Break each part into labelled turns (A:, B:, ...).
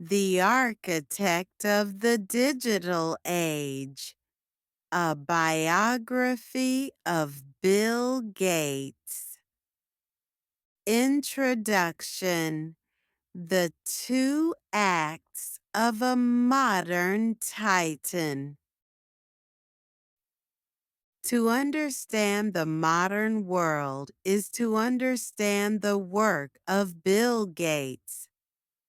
A: The Architect of the Digital Age, a biography of Bill Gates. Introduction: The two acts of a modern titan. To understand the modern world is to understand the work of Bill Gates.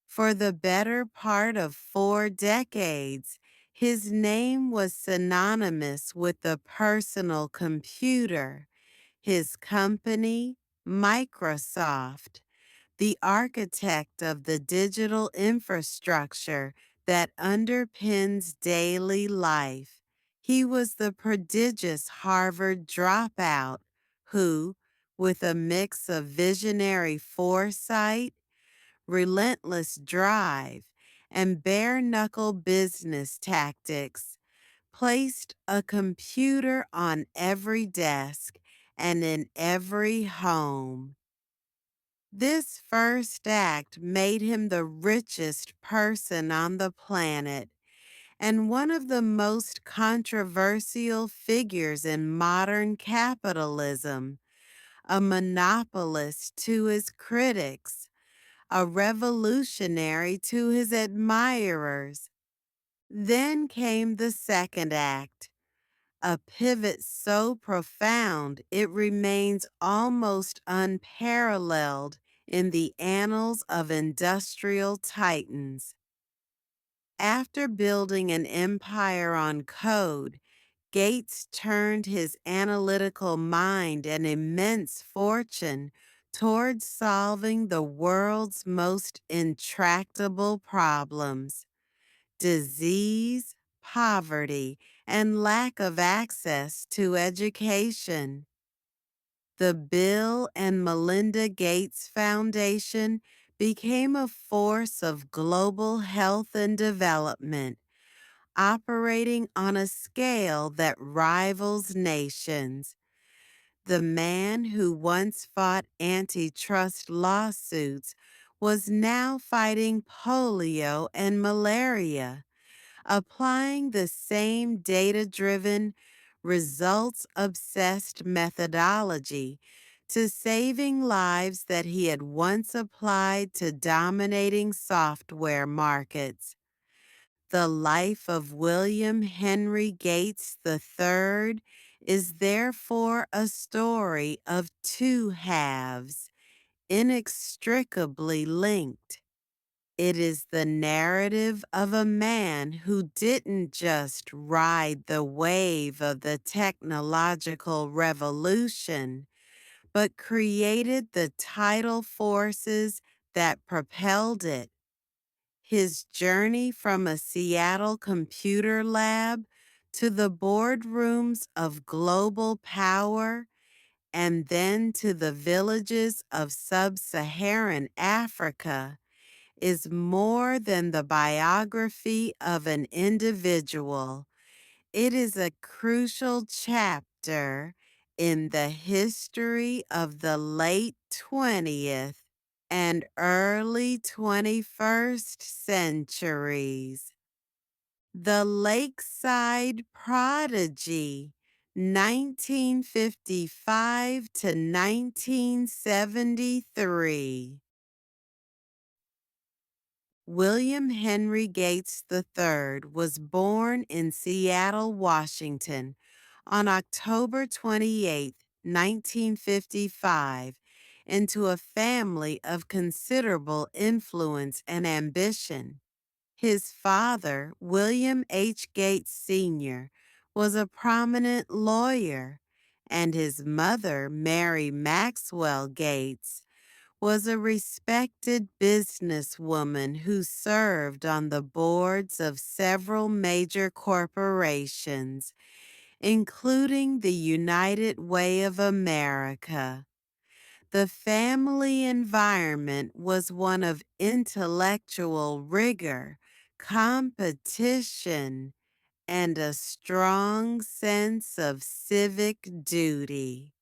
A: For the better part of 4 decades, his name was synonymous with the personal computer. His company, Microsoft, the architect of the digital infrastructure that underpins daily life. He was the prodigious Harvard dropout who, with a mix of visionary foresight, relentless drive, and bare-knuckle business tactics, placed a computer on every desk and in every home. This first act made him the richest person on the planet and one of the most controversial figures in modern capitalism, a monopolist to his critics, a revolutionary to his admirers. Then came the second act, a pivot so profound it remains almost unparalleled in the annals of industrial titans. After building an empire on code, Gates turned his analytical mind and immense fortune towards solving the world's most intractable problems: disease, poverty, and lack of access to education. The Bill and Melinda Gates Foundation became a force of global health and development, operating on a scale that rivals nations. The man who once fought antitrust lawsuits was now fighting polio and malaria, applying the same data-driven, results-obsessed methodology to saving lives that he had once applied to dominating software markets. The life of William Henry Gates III is therefore a story of two halves, inextricably linked. It is the narrative of a man who didn't just ride the wave of the technological revolution, but created the tidal forces that propelled it. His journey from a Seattle computer lab to the boardrooms of global power and then to the villages of sub-Saharan Africa is more than the biography of an individual. It is a crucial chapter in the history of the late 20th and early 21st centuries. The Lakeside Prodigy, 1955 to 1973. William Henry Gates III was born in Seattle, Washington on October 28, 1955, into a family of considerable influence and ambition. His father, William H. Gates Sr., was a prominent lawyer, and his mother, Mary Maxwell Gates, was a respected businesswoman who served on the boards of several major corporations, including the United Way of America. The family environment was one of intellectual rigor, competition, and a strong sense of civic duty,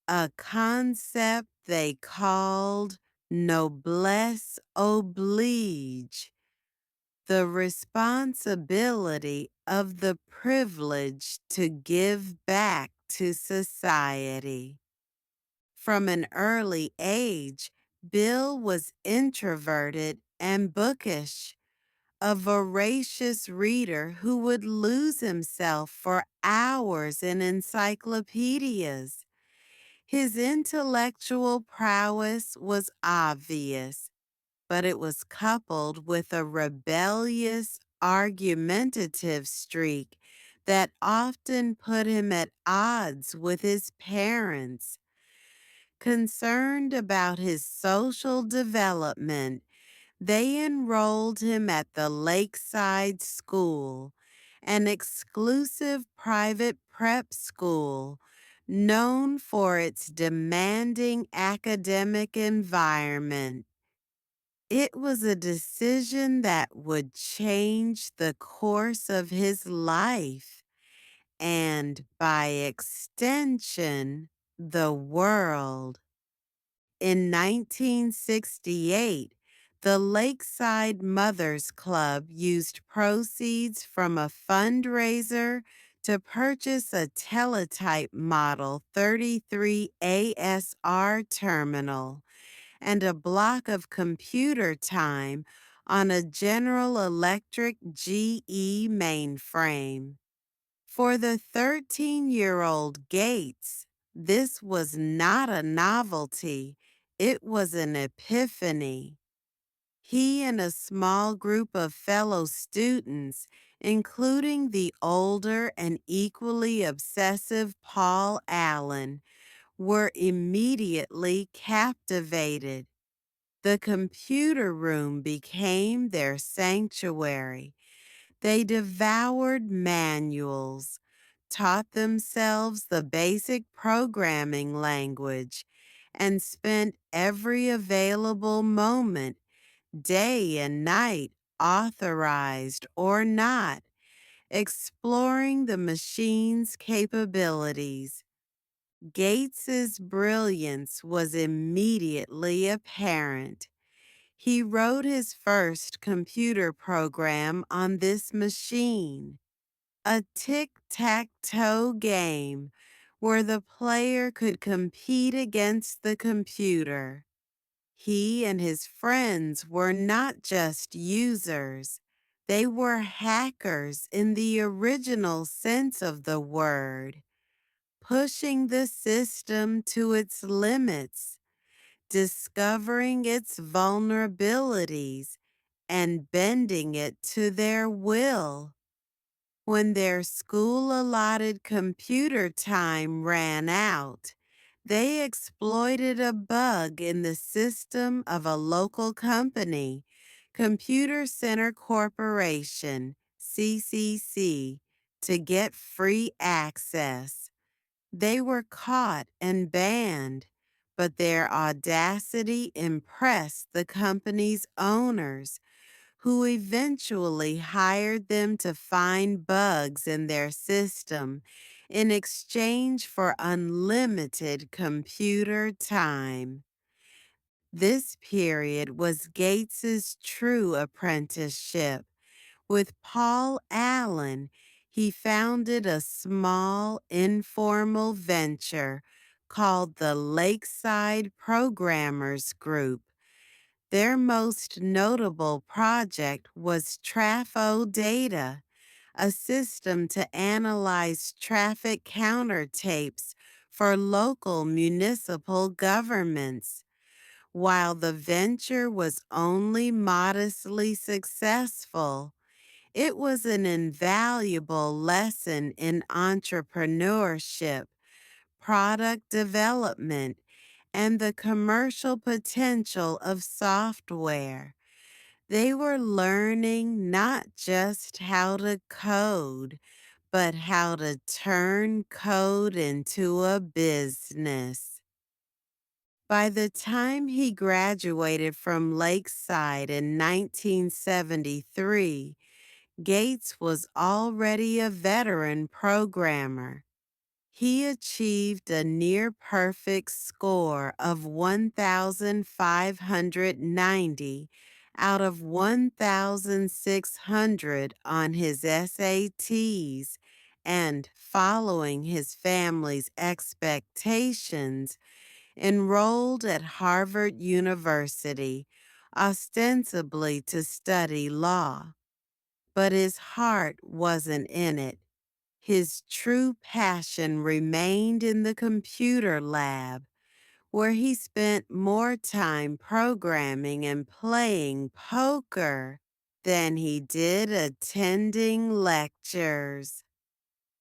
A: a concept they called noblesse oblige. the responsibility of the privilege to give back to society. From an early age, Bill was introverted and bookish, a voracious reader who would lose himself for hours in encyclopedias. His intellectual prowess was obvious, but it was coupled with a rebellious, argumentative streak that often put him at odds with his parents. Concerned about his social development, they enrolled him at the Lakeside School, an exclusive private prep school known for its demanding academic environment. It was a decision that would change the course of his life and, by extension, the world. In 1968, the Lakeside Mothers Club used proceeds from a fundraiser to purchase a teletype Model 33 ASR terminal and a block of computer time on a General Electric GE mainframe. For the 13-year-old Gates, this was not a novelty, it was an epiphany. He and a small group of fellow students, including the older and equally obsessive Paul Allen, were immediately captivated. The computer room became their sanctuary. They devoured manuals, taught themselves the basic programming language, and spent every available moment, day and night, authorized or not, exploring the machine's capabilities. Gates's brilliance was immediately apparent. He wrote his first computer program on this machine, a tic-tac-toe game where the player could compete against the computer. He and his friends were not just users, they were hackers in the original sense of the word, pushing the system to its limits, discovering its vulnerabilities, and bending it to their will. When their school-allotted computer time ran out, they exploited a bug in the system of a local company, Computer Center Corporation, CCC, to get free access. They were caught and banned, but their audacity impressed the company's owners, who eventually hired them to find bugs in their system in exchange for unlimited computer time. This period was Gates's true apprenticeship. With Paul Allen, he founded a small, informal venture called the Lakeside Programmers Group. Their most notable project was Trafo Data, a system to analyze traffic counter tapes for local municipal governments. While the venture was only modestly successful, it was an invaluable lesson in entrepreneurship, product development, and the commercial potential of software. They were learning not just how to code, but how to turn code into a business. By the time he graduated from Lakeside in 1973, Gates was already a veteran programmer. He achieved a near-perfect score of 1,590 Out of 1,600 on his SATs and following his family's expectations, enrolled at Harvard University, ostensibly to study law. But his heart wasn't in it. His true passion remained in the computer lab, where he spent more time programming and playing poker than he did attending lectures.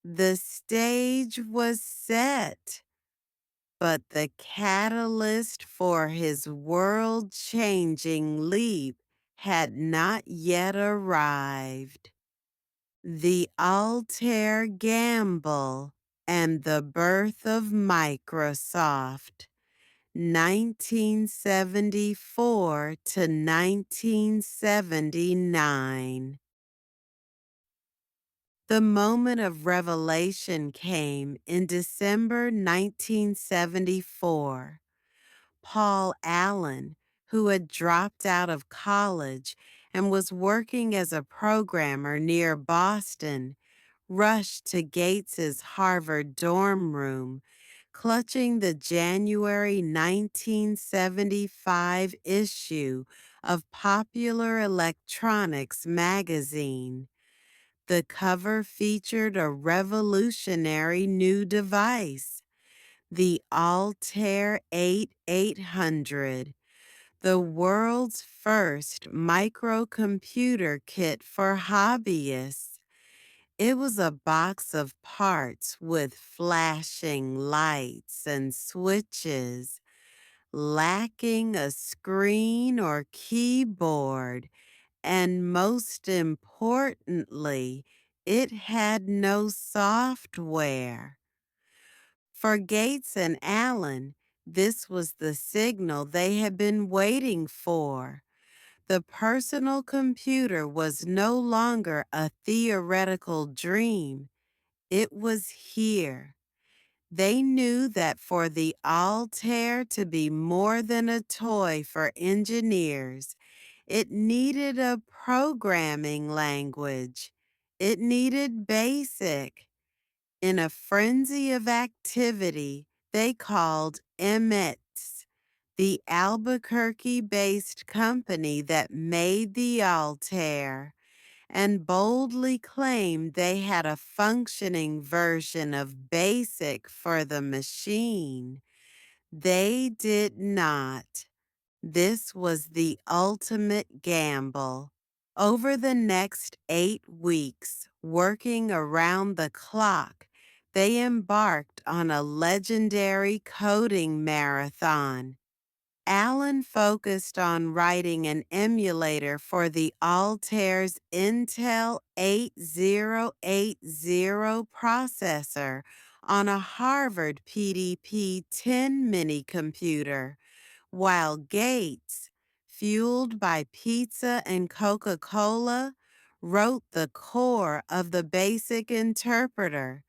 A: The stage was set, but the catalyst for his world-changing leap had not yet arrived. The Altair gamble and the birth of Microsoft, 1974 to 1979. The moment of revelation came in December 1974. Paul Allen, who had dropped out of college and was working as a programmer near Boston, rushed to Gates's Harvard dorm room, clutching the January 1975 issue of Popular Electronics magazine. The cover featured a revolutionary new device, the Altair 8800, the world's first microcomputer kit for hobbyists. It was a box of parts with flashing lights and switches, lacking a screen or keyboard, and most importantly, it had no software. For Gates and Allen, this was the signal they had been waiting for. The personal computer was no longer a theoretical dream. It was here. They knew that for the Altair to be more than a toy for engineers, it needed a programming language. It needed BASIC. In a frenzy of activity, they called Emmet's, the Albuquerque-based company that made the Altair, and boldly claimed they had a functioning version of BASIC for the machine. They did not. This was the ultimate gamble. Over the next 8 weeks, working around the clock, they embarked on a legendary coding marathon. Allen focused on writing an emulator for the Altair's Intel 8080 processor on a Harvard PDP-10 mini-computer, while Gates, fueled by pizza and Coca-Cola, wrote the core of the BASIC interpreter.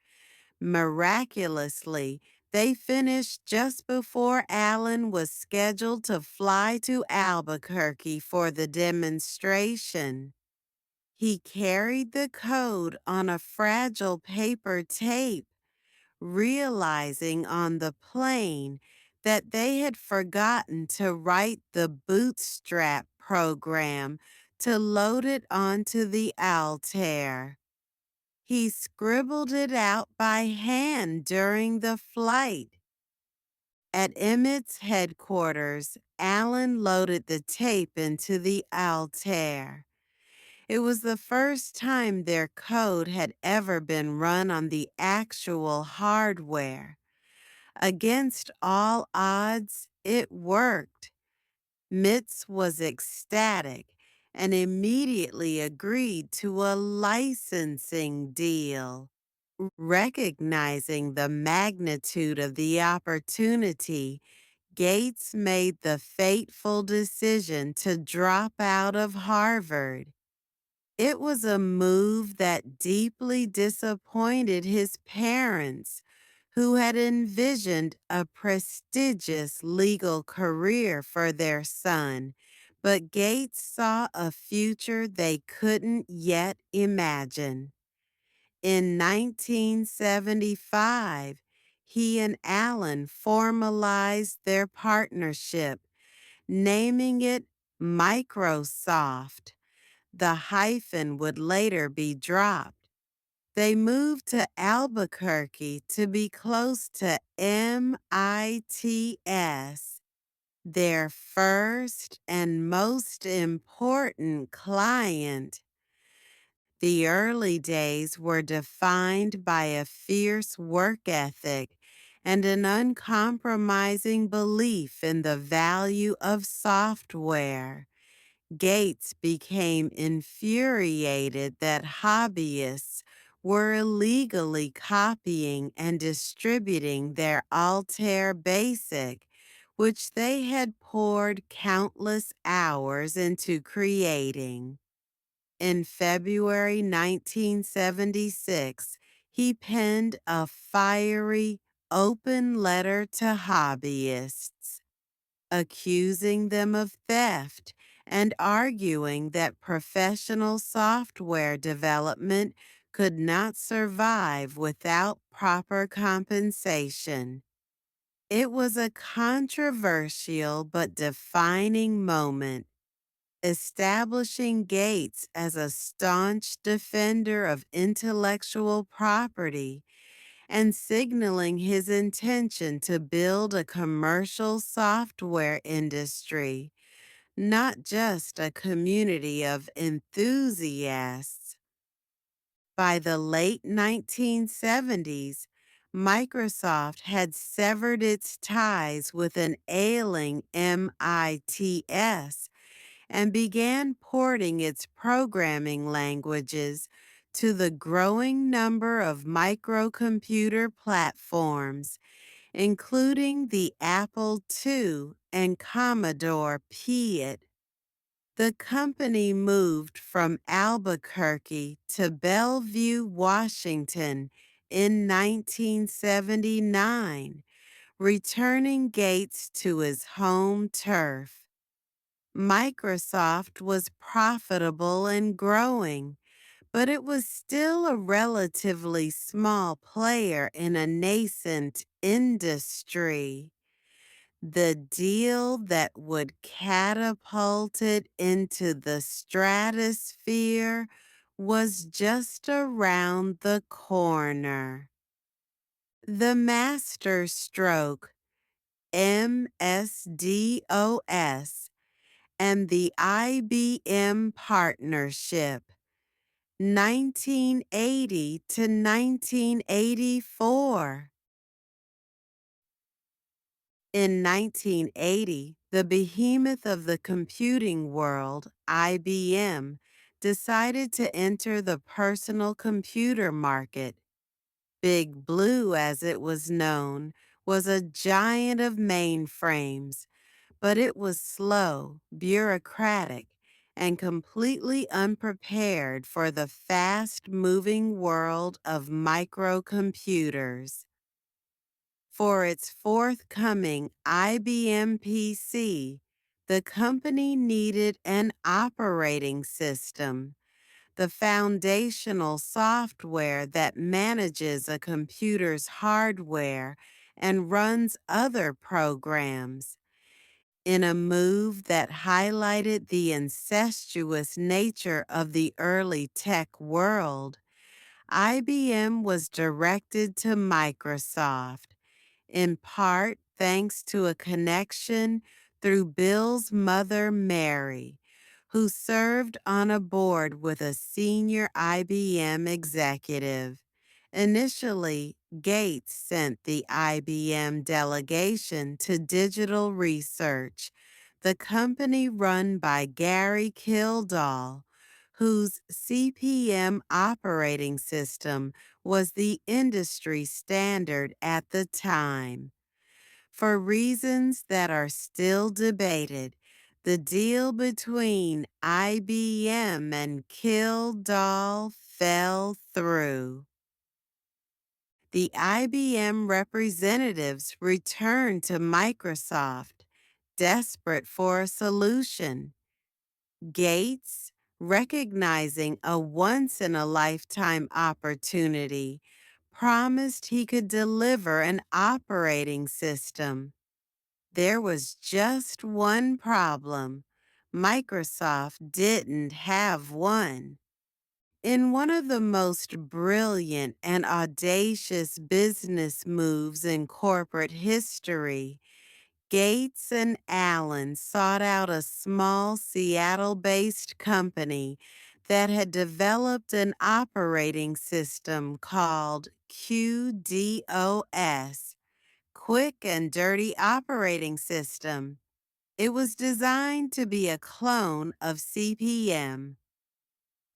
A: Miraculously, they finished just before Allen was scheduled to fly to Albuquerque for the demonstration. He carried the code on a fragile paper tape, realizing on the plane that they had forgotten to write the Bootstrap program to load it onto the Altair. He scribbled it out by hand during the flight. At Emmett's headquarters, Allen loaded the tape into the Altair. It was the first time their code had ever been run on the actual hardware. Against all odds, it worked. Mitz was ecstatic and immediately agreed to a licensing deal. Recognizing the magnitude of the opportunity, Gates made the fateful decision to drop out of Harvard. It was a move that deeply disappointed his parents, who had envisioned a prestigious legal career for their son, But Gates saw a future they couldn't yet imagine. In 1975, he and Allen formalized their partnership, naming it Microsoft. The hyphen would later be dropped. They moved to Albuquerque to be close to MITS, their first and most important client. The early days were defined by a fierce work ethic and an uncompromising belief in the value of software. Gates became infuriated that hobbyists were illegally copying and distributing their Altair Basic, which they had poured countless hours into creating. In February 1976, he penned a fiery, open letter to hobbyists, accusing them of theft and arguing that professional software development could not survive without proper compensation. It was a controversial but defining moment, establishing Gates as a staunch defender of intellectual property and signaling his intention to build a commercial software industry, not just a community of enthusiasts. By the late 1970s, Microsoft had severed its ties with an ailing MITS and began porting its programming languages to the growing number of microcomputer platforms, including the Apple II and Commodore PIT. The company moved from Albuquerque to Bellevue, Washington in 1979, returning Gates to his home turf. Microsoft was profitable and growing, but it was still a relatively small player in a nascent industry. The deal that would catapult it into the stratosphere was just around the corner. The master stroke, MS-DOS, and the IBM partnership, 1980 to 1984. In 1980, the behemoth of the computing world, IBM, decided to enter the personal computer market. Big Blue, as it was known, was a giant of mainframes, but it was slow, bureaucratic, and completely unprepared for the fast-moving world of microcomputers. For its forthcoming IBM PC, the company needed an operating system, the foundational software that manages a computer's hardware and runs other programs. In a move that highlighted the incestuous nature of the early tech world, IBM was directed to Microsoft, in part thanks to a connection through Bill's mother, Mary, who served on a board with a senior IBM executive. Initially, Gates sent the IBM delegation to Digital Research, the company run by Gary Kildall, whose CP/M operating system was the industry standard at the time. For reasons that are still debated, the deal between IBM and Kildall fell through. The IBM representatives returned to Microsoft, desperate for a solution. Gates, recognizing a once in a lifetime opportunity, promised he could deliver an operating system. There was just one problem. Microsoft didn't have one. In one of the most brilliant and audacious business moves in corporate history, Gates and Allen sought out a small Seattle based company that had developed an operating system called QDOS, Quick and Dirty Operating System. It was designed to be a clone of CPM.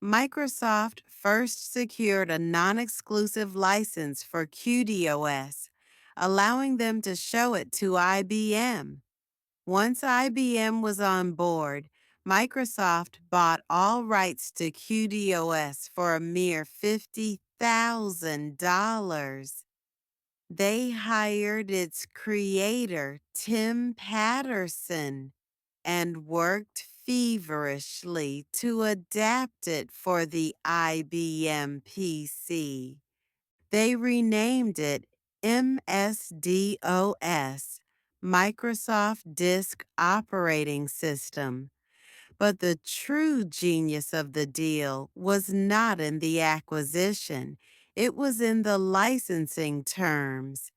A: Microsoft first secured a non exclusive license for QDOS, allowing them to show it to IBM. Once IBM was on board, Microsoft bought all rights to QDOS for a mere $50,000. They hired its creator, Tim Patterson, and worked feverishly to adapt it for the IBM PC. They renamed it MS-DOS, Microsoft Disk Operating System. But the true genius of the deal was not in the acquisition. It was in the licensing terms.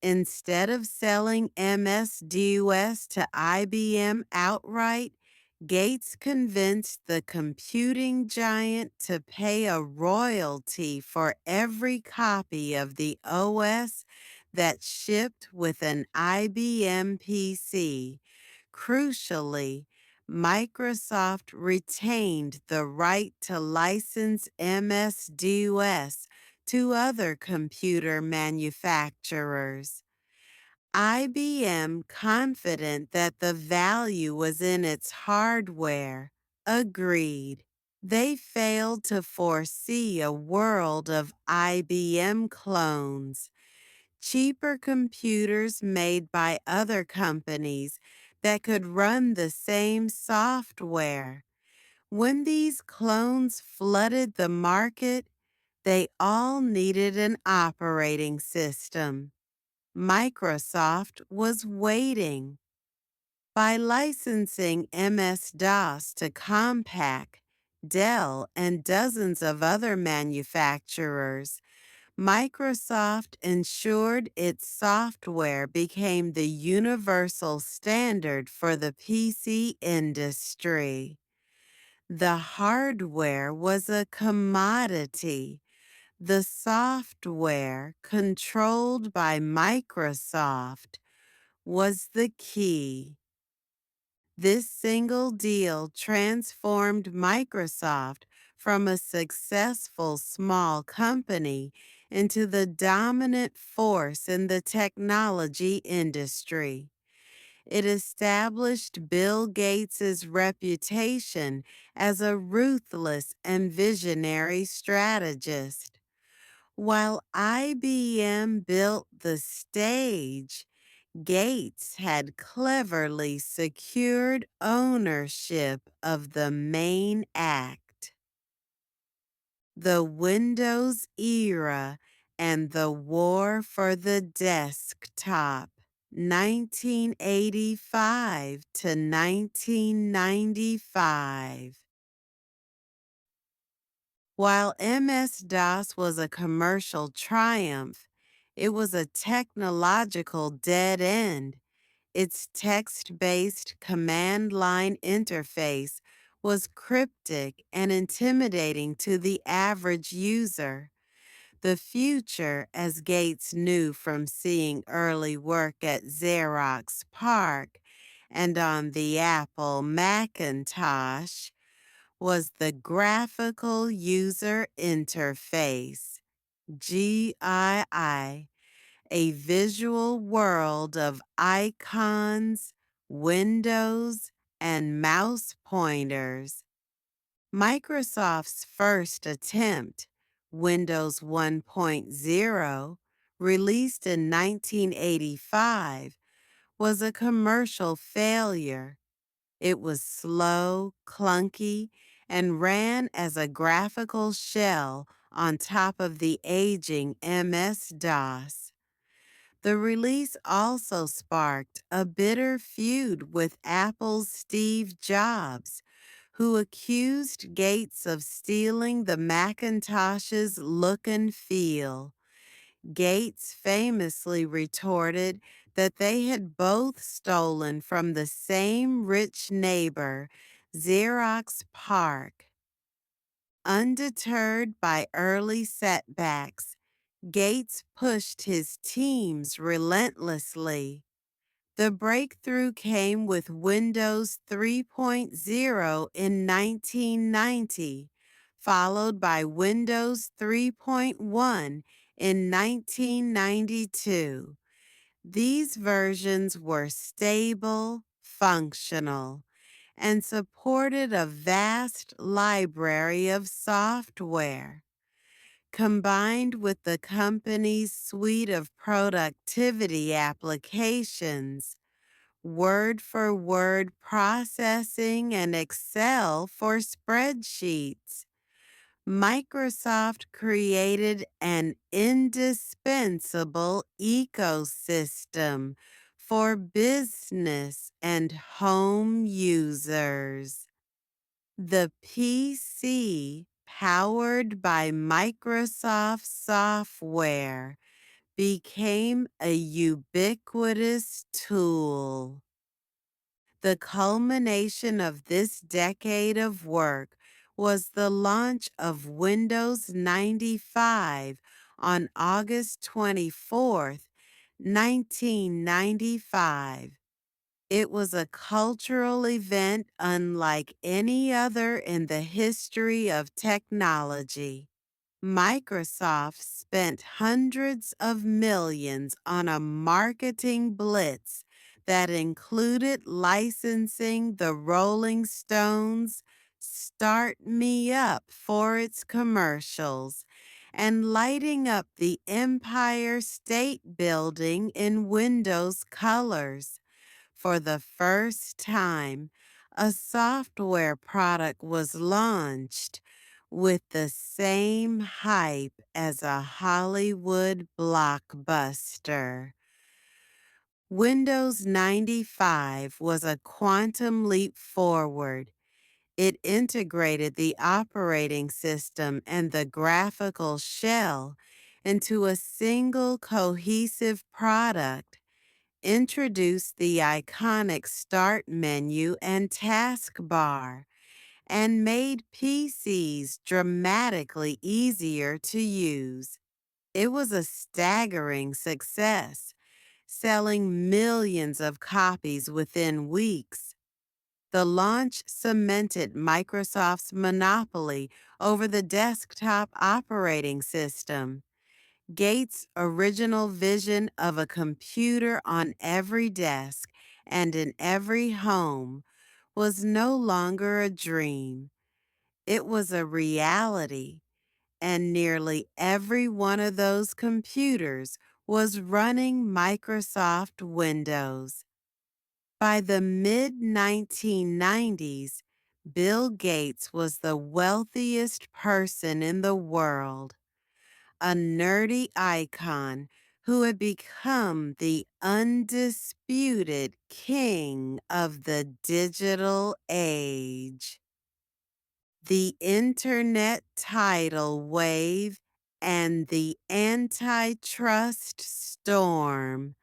A: Instead of selling MS-DOS to IBM outright, Gates convinced the computing giant to pay a royalty for every copy of the OS that shipped with an IBM PC. Crucially, Microsoft retained the right to license MS-DOS to other computer manufacturers. IBM, confident that the value was in its hardware, agreed. They failed to foresee a world of IBM clones, cheaper computers made by other companies that could run the same software. When these clones flooded the market, they all needed an operating system. Microsoft was waiting. By licensing MS-DOS to Compaq, Dell, and dozens of other manufacturers, Microsoft ensured its software became the universal standard for the PC industry. The hardware was a commodity. The software, controlled by Microsoft, was the key. This single deal transformed Microsoft from a successful small company into the dominant force in the technology industry. It established Bill Gates' reputation as a ruthless and visionary strategist. While IBM built the stage, Gates had cleverly secured ownership of the main act. The Windows era and the War for the Desktop, 1985 to 1995. While MS-DOS was a commercial triumph, it was a technological dead end. Its text-based command line interface was cryptic and intimidating to the average user. The future, as Gates knew from seeing early work at Xerox PARC and on the Apple Macintosh, was the graphical user interface, GUI, a visual world of icons, windows, and mouse pointers. Microsoft's first attempt, Windows 1.0, released in 1985, was a commercial failure. It was slow, clunky, and ran as a graphical shell on top of the aging MS-DOS. The release also sparked a bitter feud with Apple's Steve Jobs, who accused Gates of stealing the Macintosh's look and feel. Gates famously retorted that they had both stolen from the same rich neighbor, Xerox PARC. Undeterred by early setbacks, Gates pushed his teams relentlessly. The breakthrough came with Windows 3.0 in 1990, followed by Windows 3.1 in 1992. These versions were stable, functional, and supported a vast library of software. Combined with the company's suite of productivity applications, word-for-word processing, and Excel for spreadsheets, Microsoft created an indispensable ecosystem for business and home users. The PC, powered by Microsoft software, became a ubiquitous tool. The culmination of this decade of work was the launch of Windows 95 on August 24th, 1995. It was a cultural event unlike any other in the history of technology. Microsoft spent hundreds of millions on a marketing blitz that included licensing the Rolling Stones' Start Me Up for its commercials and lighting up the Empire State Building in Windows colors. For the first time, a software product was launched with the same hype as a Hollywood blockbuster. Windows 95 was a quantum leap forward. It integrated the operating system and the graphical shell into a single cohesive product, introduced the iconic Start menu and taskbar, and made PCs dramatically easier to use. It was a staggering success, selling millions of copies within weeks. The launch cemented Microsoft's monopoly over the desktop operating system. Gates' original vision of a computer on every desk and in every home was no longer a dream. It was a reality, and nearly every one of those computers was running Microsoft Windows. By the mid-1990s, Bill Gates was the wealthiest person in the world, a nerdy icon who had become the undisputed king of the digital age. The Internet tidal wave and the antitrust storm,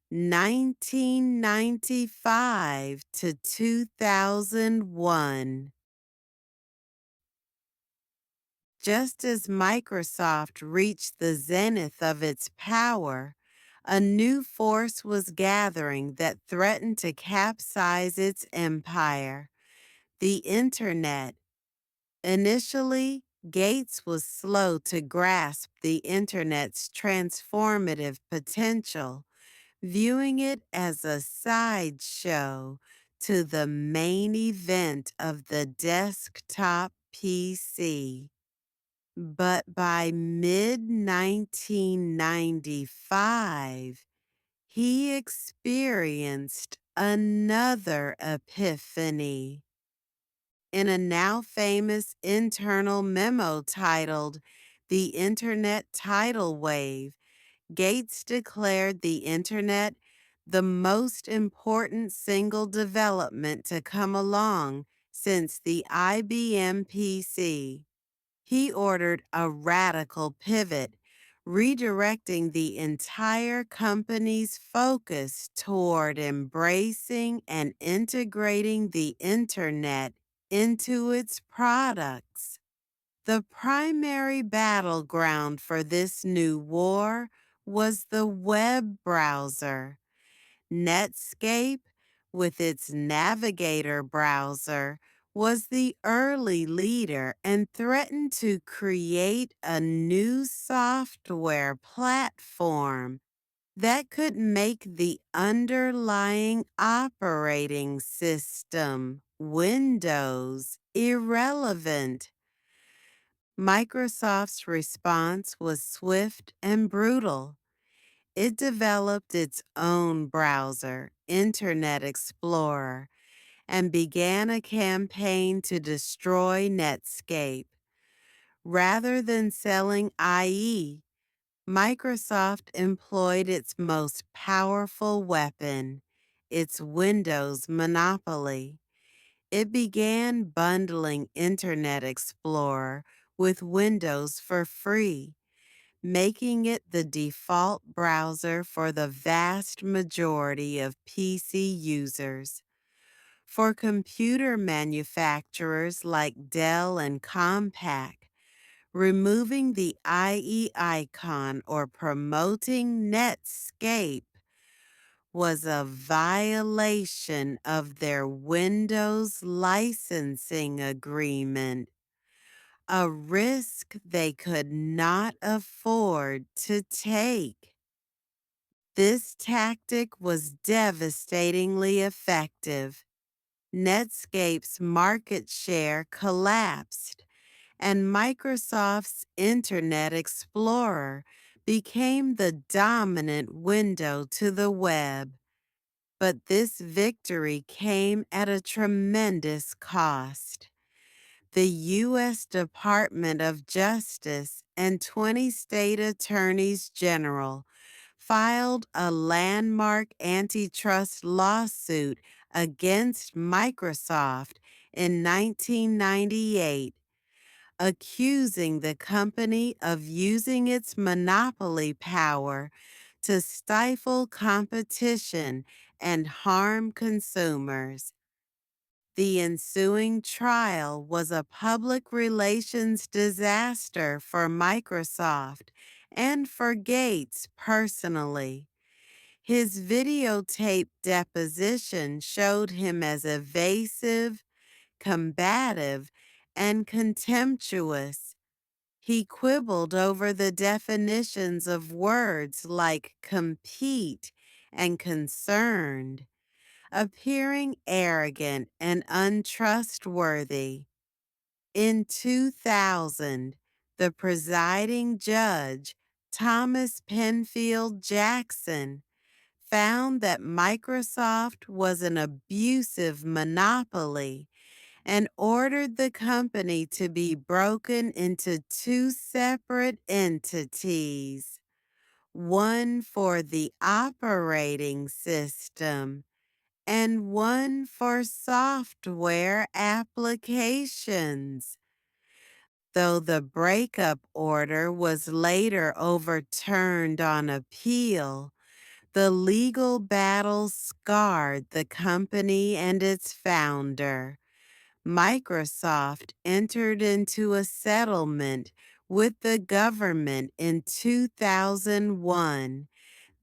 A: 1995 to 2001. Just as Microsoft reached the zenith of its power, a new force was gathering that threatened to capsize its empire: the Internet. Initially, Gates was slow to grasp the Internet's transformative potential, viewing it as a sideshow to the main event of the desktop PC. But by mid-1995, he experienced another epiphany. In a now famous internal memo titled The Internet Tidal Wave, Gates declared the Internet the most important single development to come along since the IBM PC. He ordered a radical pivot, redirecting the entire company's focus toward embracing and integrating the Internet into its products. The primary battleground for this new war was the web browser. Netscape, with its Navigator browser, was the early leader and threatened to create a new software platform that could make the underlying operating system, Windows, irrelevant. Microsoft's response was swift and brutal. It developed its own browser, Internet Explorer, and began a campaign to destroy Netscape. Rather than selling IE, Microsoft employed its most powerful weapon, its Windows monopoly. It began bundling Internet Explorer with Windows for free, making it the default browser for the vast majority of PC users. For computer manufacturers like Dell and Compaq, removing the IE icon or promoting Netscape was a violation of their Windows licensing agreement, a risk they could not afford to take. This tactic was devastatingly effective. Netscape's market share collapsed, and Microsoft's Internet Explorer became the dominant window to the web. But this victory came at a tremendous cost. The U.S. Department of Justice and 20 state attorneys general filed a landmark antitrust lawsuit against Microsoft in 1998, accusing the company of using its monopoly power to stifle competition and harm consumers. The ensuing trial was a public relations disaster for Microsoft and for Gates personally. His videotaped deposition showed him as evasive, combative, and contemptuous. He quibbled over the definitions of words like compete and concerned, appearing arrogant and untrustworthy. In 2000, the presiding judge, Thomas Penfield Jackson, found that Microsoft was an abusive monopoly and ordered the company to be broken into two separate entities, one for the operating system and one for software applications. Though the breakup order was later overturned on appeal, the legal battle scarred the company and its founder. Microsoft entered into a settlement with the government in 2001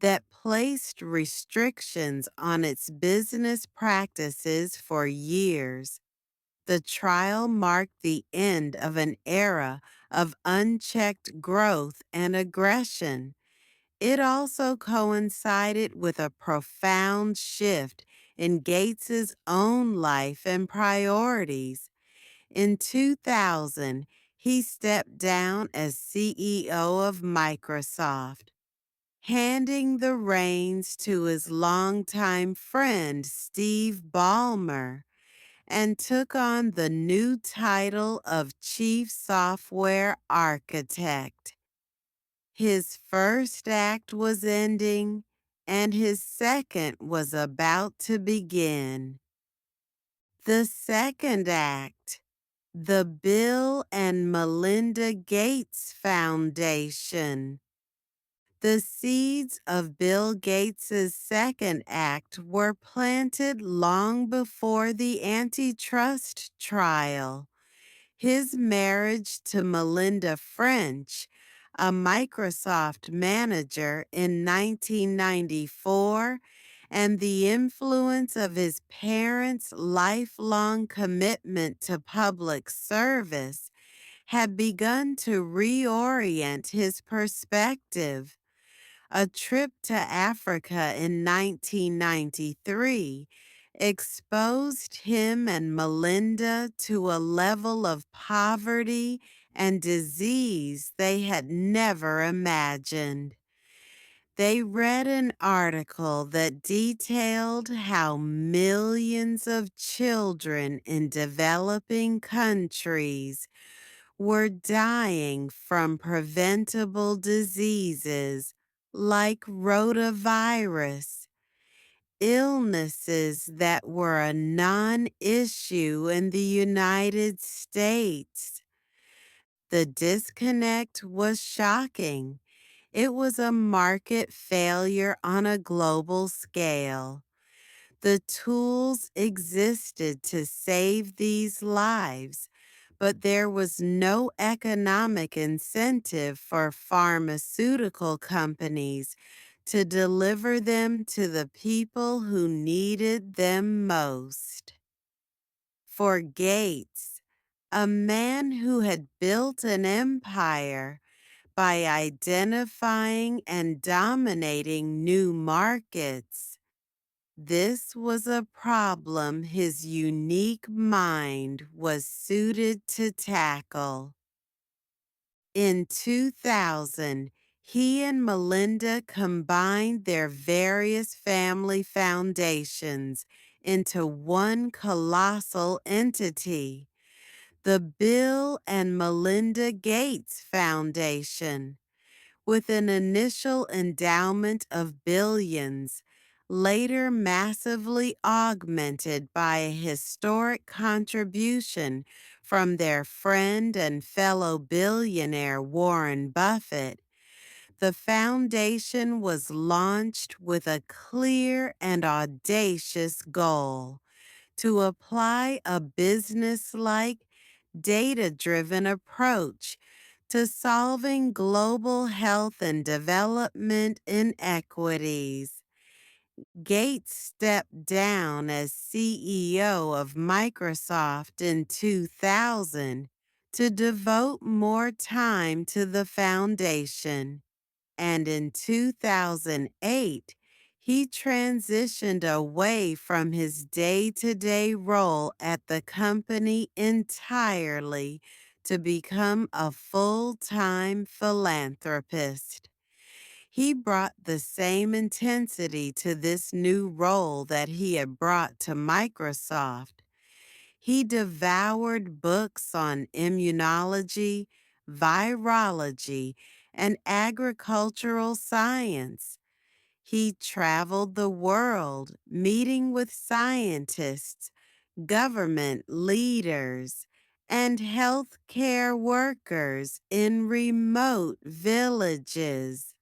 A: that placed restrictions on its business practices for years. The trial marked the end of an era of unchecked growth and aggression. It also coincided with a profound shift in Gates's own life and priorities. In 2000, he stepped down as CEO of Microsoft. handing the reins to his longtime friend Steve Ballmer, and took on the new title of Chief Software Architect. His first act was ending, and his second was about to begin. The second act, the Bill and Melinda Gates Foundation. The seeds of Bill Gates's second act were planted long before the antitrust trial. His marriage to Melinda French, a Microsoft manager in 1994, and the influence of his parents' lifelong commitment to public service had begun to reorient his perspective. A trip to Africa in 1993 exposed him and Melinda to a level of poverty and disease they had never imagined. They read an article that detailed how millions of children in developing countries were dying from preventable diseases like rotavirus, illnesses that were a non-issue in the United States. The disconnect was shocking. It was a market failure on a global scale. The tools existed to save these lives, but there was no economic incentive for pharmaceutical companies to deliver them to the people who needed them most. For Gates, a man who had built an empire by identifying and dominating new markets, this was a problem his unique mind was suited to tackle. In 2000, he and Melinda combined their various family foundations into one colossal entity, the Bill and Melinda Gates Foundation. With an initial endowment of billions, later massively augmented by a historic contribution from their friend and fellow billionaire Warren Buffett, the foundation was launched with a clear and audacious goal: to apply a business-like, data-driven approach to solving global health and development inequities. Gates stepped down as CEO of Microsoft in 2000 to devote more time to the foundation, and in 2008, he transitioned away from his day-to-day role at the company entirely to become a full-time philanthropist. He brought the same intensity to this new role that he had brought to Microsoft. He devoured books on immunology, virology, and agricultural science. He traveled the world, meeting with scientists, government leaders, and healthcare workers in remote villages.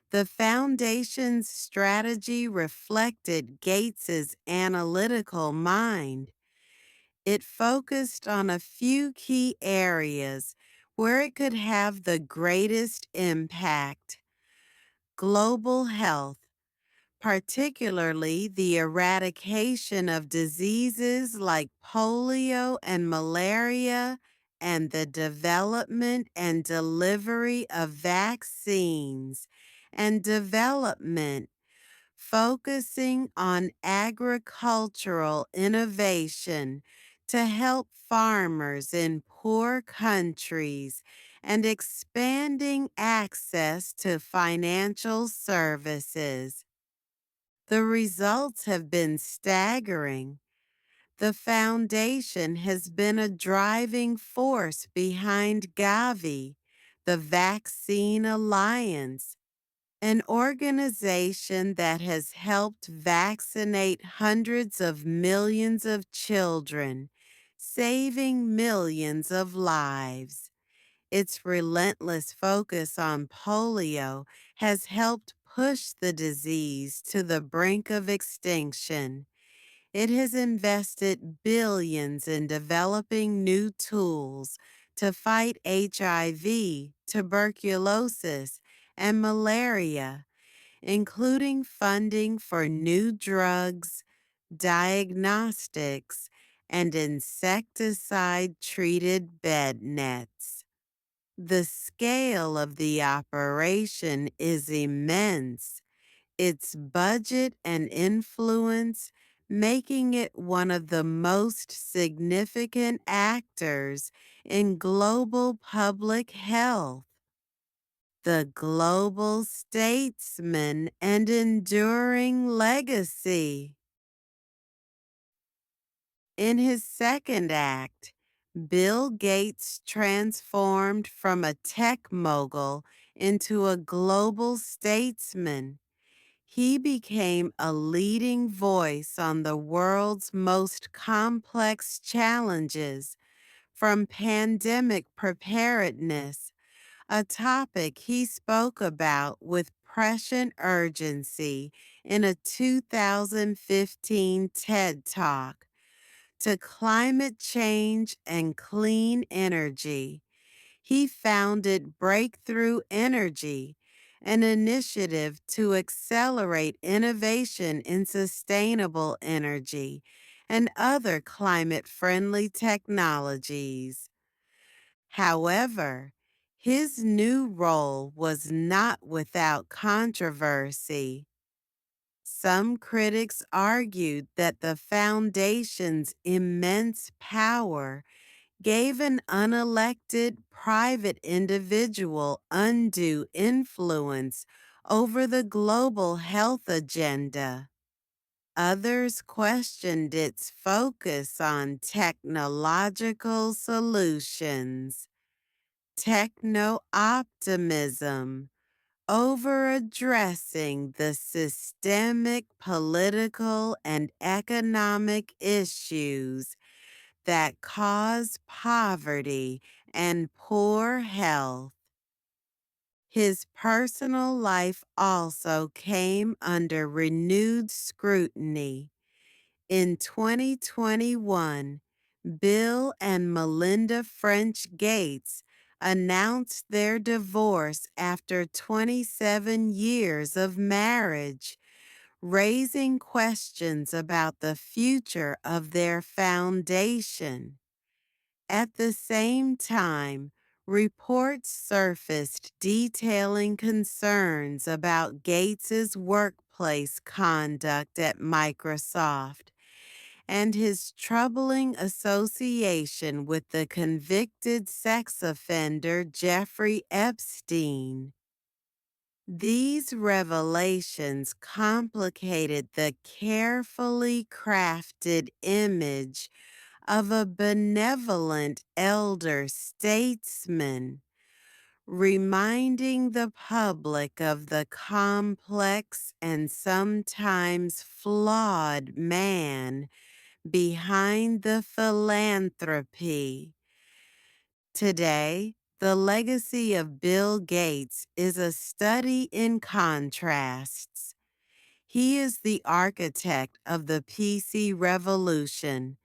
A: The foundation's strategy reflected Gates's analytical mind. It focused on a few key areas where it could have the greatest impact: global health, particularly the eradication of diseases like polio and malaria, and the development and delivery of vaccines, and development, focusing on agricultural innovation to help farmers in poor countries and expanding access to financial services. The results have been staggering. The foundation has been a driving force behind Gavi, the Vaccine Alliance, an organization that has helped vaccinate hundreds of millions of children, saving millions of lives. Its relentless focus on polio has helped push the disease to the brink of extinction. It has invested billions in developing new tools to fight HIV, tuberculosis, and malaria, including funding for new drugs, diagnostics, and insecticide-treated bed nets. The scale of the operation is immense, its budget and influence making it one of the most significant actors in global public health. The global statesman and enduring legacy. In his second act, Bill Gates transformed from a tech mogul into a global statesman. He became a leading voice on the world's most complex challenges, from pandemic preparedness, a topic he spoke about with prescient urgency in a 2015 TED Talk, to climate change and clean energy. He founded Breakthrough Energy, an initiative to accelerate innovation in sustainable energy and other climate-friendly technologies. However, his new role was not without controversy. Some critics argued that the foundation's immense power gave an unelected private individual undue influence over the global health agenda. Others questioned its focus on technological solutions, techno-optimism, over addressing the systemic political and economic issues that cause poverty and poor health. His personal life also came under renewed scrutiny. In 2021, Bill and Melinda French Gates announced their divorce after 27 years of marriage, raising questions about the future of their foundation. At the same time, reports surfaced detailing concerns about Gates's workplace conduct at Microsoft and his troubling association with the convicted sex offender Jeffrey Epstein. These revelations complicated the carefully crafted image of a benevolent elder statesman, reminding the public of the complex and sometimes flawed man behind the philanthropy. Today, the legacy of Bill Gates is a study in contrasts. He is the architect of the PC revolution,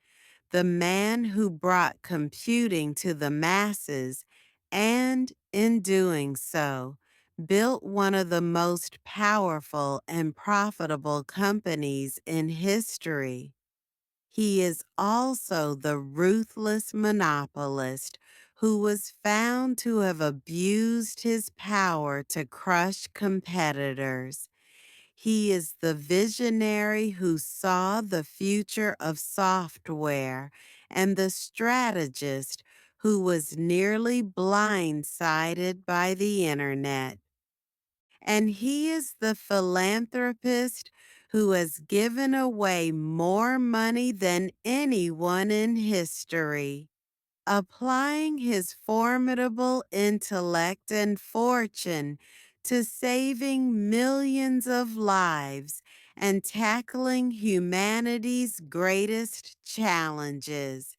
A: the man who brought computing to the masses and, in doing so, built one of the most powerful and profitable companies in history. He is also the ruthless monopolist who was found to have abused his power to crush competitors. He is the visionary who saw the future of software and the strategist who was nearly blindsided by the internet. And he is the philanthropist who has given away more money than anyone in history, applying his formidable intellect and fortune to saving millions of lives and tackling humanity's greatest challenges.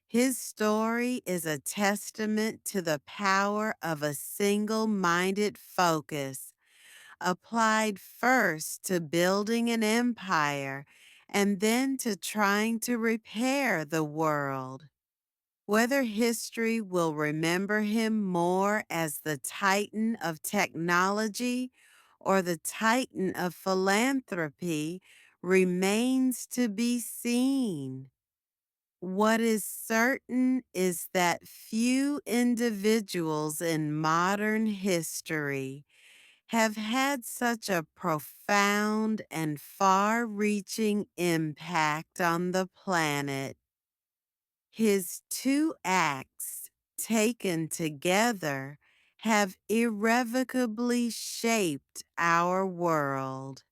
A: His story is a testament to the power of a single-minded focus, applied first to building an empire and then to trying to repair the world. Whether history will remember him more as the titan of technology or the titan of philanthropy remains to be seen. What is certain is that few individuals in modern history have had such a profound and far reaching impact on the planet. His two acts, taken together, have irrevocably shaped our world.